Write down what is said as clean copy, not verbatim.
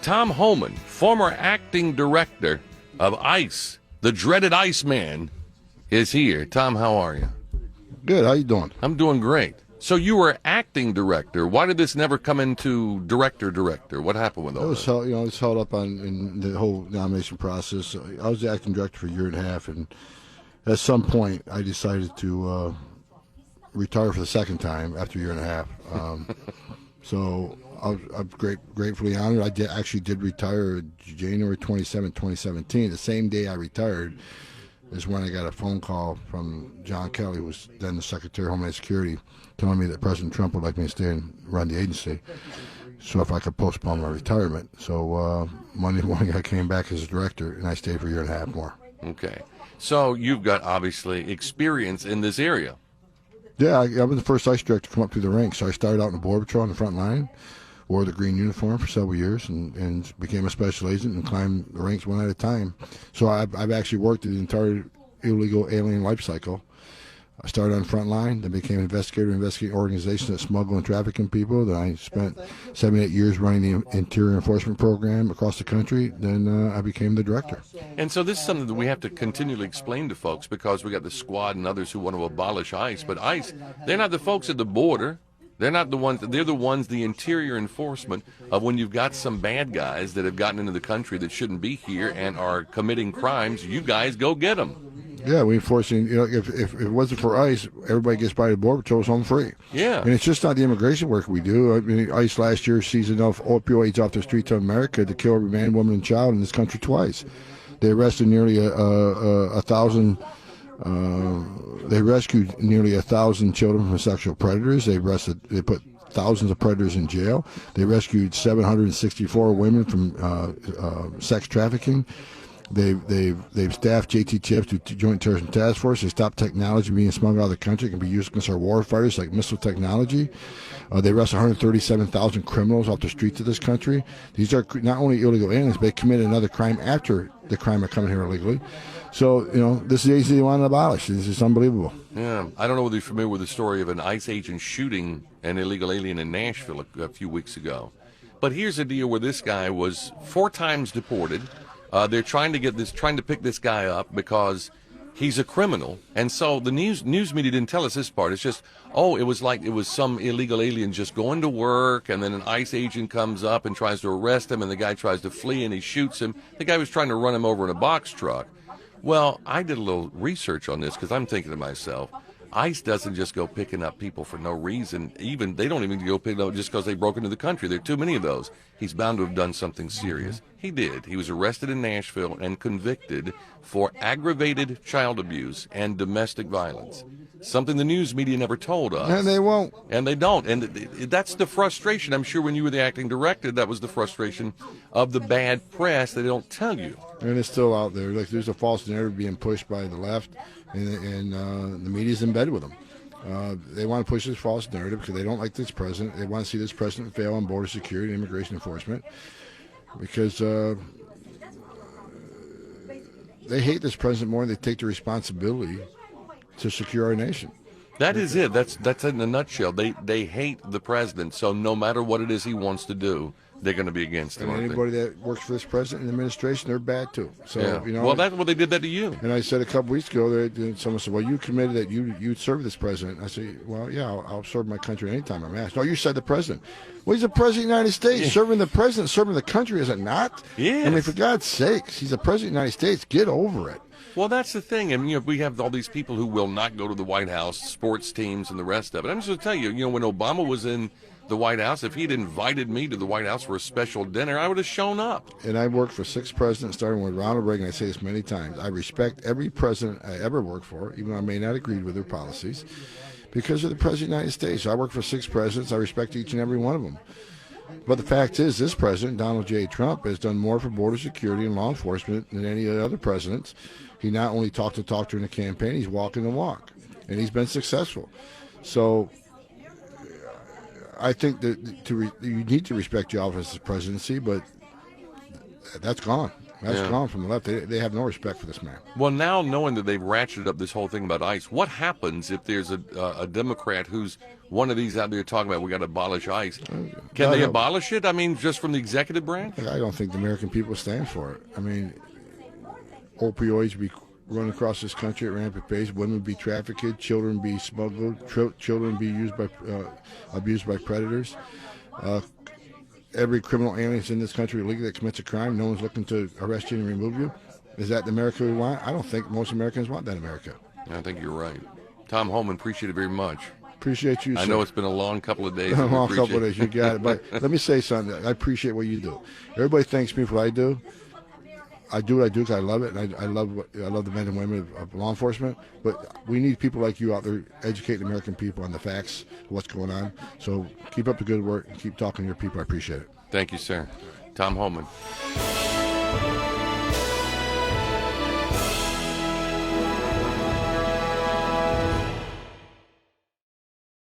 Tom Homan, former acting director of ICE, the dreaded Iceman, is here. Tom, how are you? Good. How you doing? I'm doing great. So you were acting director. Why did this never come into director? What happened with all that? It's held up in the whole nomination process. I was the acting director for a year and a half, and at some point I decided to retire for the second time after a year and a half. So I'm gratefully honored. I actually did retire January 27, 2017. The same day I retired is when I got a phone call from John Kelly, who was then the Secretary of Homeland Security, telling me that President Trump would like me to stay and run the agency. So if I could postpone my retirement. So Monday morning I came back as a director, and I stayed for a year and a half more. Okay. So you've got, obviously, experience in this area. Yeah, I was the first ICE director to come up through the ranks. So I started out in the Border Patrol on the front line, wore the green uniform for several years, and became a special agent and climbed the ranks one at a time. So I've actually worked the entire illegal alien life cycle. I started on the front line, then became an investigator, investigating organizations that smuggle and trafficking people. Then I spent 7 8 years running the interior enforcement program across the country. Then I became the director. And so this is something that we have to continually explain to folks, because we got the squad and others who want to abolish ICE. But ICE, they're not the folks at the border. They're not the ones. They're the ones, the interior enforcement of when you've got some bad guys that have gotten into the country that shouldn't be here and are committing crimes. You guys go get them. Yeah, we enforcing. If it wasn't for ICE, everybody gets by the Border Patrol is home free. Yeah, and it's just not the immigration work we do. I mean, ICE last year seized enough opioids off the streets of America to kill every man, woman, and child in this country twice. They arrested nearly a thousand. They rescued nearly 1,000 children from sexual predators. They put thousands of predators in jail. They rescued 764 women from sex trafficking. They've staffed JT Tips to Joint Terrorism Task Force. They stopped technology being smuggled out of the country. It can be used against our war fighters, like missile technology. They arrested 137,000 criminals off the streets of this country. These are not only illegal aliens, but they committed another crime after the crime of coming here illegally. So, this is the agency they want to abolish. This is unbelievable. Yeah, I don't know whether you're familiar with the story of an ICE agent shooting an illegal alien in Nashville a few weeks ago. But here's a deal where this guy was 4 times deported. They're trying to pick this guy up because he's a criminal. And so the news media didn't tell us this part. It's just, it was some illegal alien just going to work, and then an ICE agent comes up and tries to arrest him, and the guy tries to flee, and he shoots him. The guy was trying to run him over in a box truck. Well, I did a little research on this because I'm thinking to myself, ICE doesn't just go picking up people for no reason. They don't even go picking up just because they broke into the country. There are too many of those. He's bound to have done something serious. He did. He was arrested in Nashville and convicted for aggravated child abuse and domestic violence. Something the news media never told us. And they won't. And they don't. And that's the frustration. I'm sure when you were the acting director, that was the frustration of the bad press that they don't tell you. And it's still out there. Like, there's a false narrative being pushed by the left, and the media's in bed with them. They want to push this false narrative because they don't like this president. They want to see this president fail on border security and immigration enforcement because they hate this president more than they take the responsibility to secure our nation. That is it. That's in a nutshell. They hate the president, so no matter what it is he wants to do, they're going to be against him. And anybody that works for this president and administration, they're bad too. So yeah. Well, that's what they did that to you. And I said a couple weeks ago, someone said, "Well, you committed that you'd serve this president." I said, "Well, yeah, I'll serve my country anytime I'm asked." No, you said the president. Well, he's the president of the United States. Yeah. Serving the president, serving the country, is it not? Yeah. I mean, for God's sakes, he's the president of the United States. Get over it. Well, that's the thing. I mean, we have all these people who will not go to the White House, sports teams and the rest of it. I'm just going to tell you, when Obama was in the White House, if he'd invited me to the White House for a special dinner, I would have shown up. And I worked for 6 presidents, starting with Ronald Reagan. I say this many times. I respect every president I ever worked for, even though I may not agree with their policies, because they're the president of the United States. So I worked for 6 presidents. I respect each and every one of them. But the fact is, this president, Donald J. Trump, has done more for border security and law enforcement than any of the other presidents. He not only talked the talk during the campaign, he's walking the walk. And he's been successful. So I think that you need to respect your office as presidency, but that's gone. That's Yeah. gone from the left. They have no respect for this man. Well, now knowing that they've ratcheted up this whole thing about ICE, what happens if there's a Democrat who's one of these out there talking about we got to abolish ICE? Can they abolish it? I mean, just from the executive branch? I don't think the American people stand for it. I mean, opioids be run across this country at rampant pace. Women be trafficked, children be smuggled, children be abused by predators. Every criminal alien in this country illegally that commits a crime, no one's looking to arrest you and remove you. Is that the America we want? I don't think most Americans want that America. I think you're right. Tom Homan, appreciate it very much. Appreciate you, sir. I know it's been a long couple of days. A long couple of days, you got it. But let me say something. I appreciate what you do. Everybody thanks me for what I do. I do what I do because I love it, and I love the men and women of law enforcement. But we need people like you out there educating American people on the facts of what's going on. So keep up the good work and keep talking to your people. I appreciate it. Thank you, sir. Tom Homan.